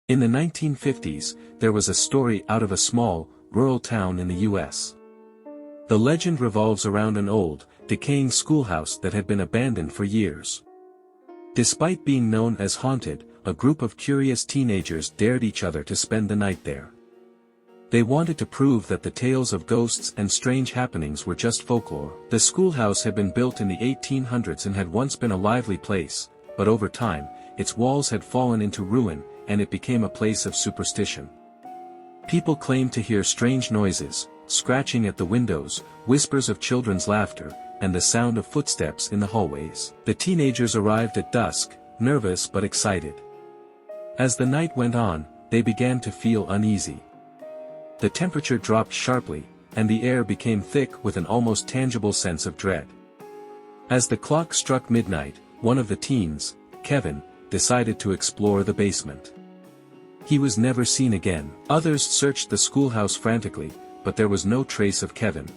In the 1950s, there was a story out of a small, rural town in the U.S. The legend revolves around an old, decaying schoolhouse that had been abandoned for years. Despite being known as haunted, a group of curious teenagers dared each other to spend the night there. They wanted to prove that the tales of ghosts and strange happenings were just folklore. The schoolhouse had been built in the 1800s and had once been a lively place, but over time, its walls had fallen into ruin, and it became a place of superstition. People claimed to hear strange noises, scratching at the windows, whispers of children's laughter, and the sound of footsteps in the hallways. The teenagers arrived at dusk, nervous but excited. As the night went on, they began to feel uneasy. The temperature dropped sharply, and the air became thick with an almost tangible sense of dread. As the clock struck midnight, one of the teens, Kevin, decided to explore the basement. He was never seen again. Others searched the schoolhouse frantically, but there was no trace of Kevin.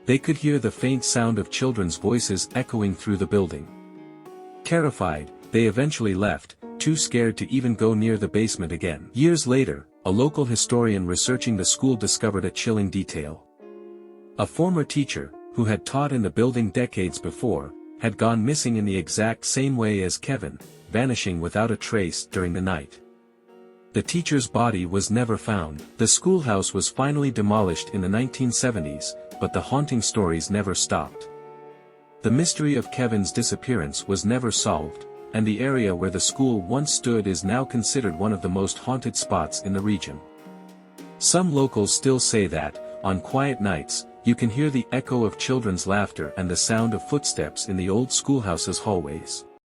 They could hear the faint sound of children's voices echoing through the building. Terrified, they eventually left, too scared to even go near the basement again. Years later, a local historian researching the school discovered a chilling detail. A former teacher, who had taught in the building decades before, had gone missing in the exact same way as Kevin, vanishing without a trace during the night. The teacher's body was never found. The schoolhouse was finally demolished in the 1970s, but the haunting stories never stopped. The mystery of Kevin's disappearance was never solved, and the area where the school once stood is now considered one of the most haunted spots in the region. Some locals still say that, on quiet nights, you can hear the echo of children's laughter and the sound of footsteps in the old schoolhouse's hallways.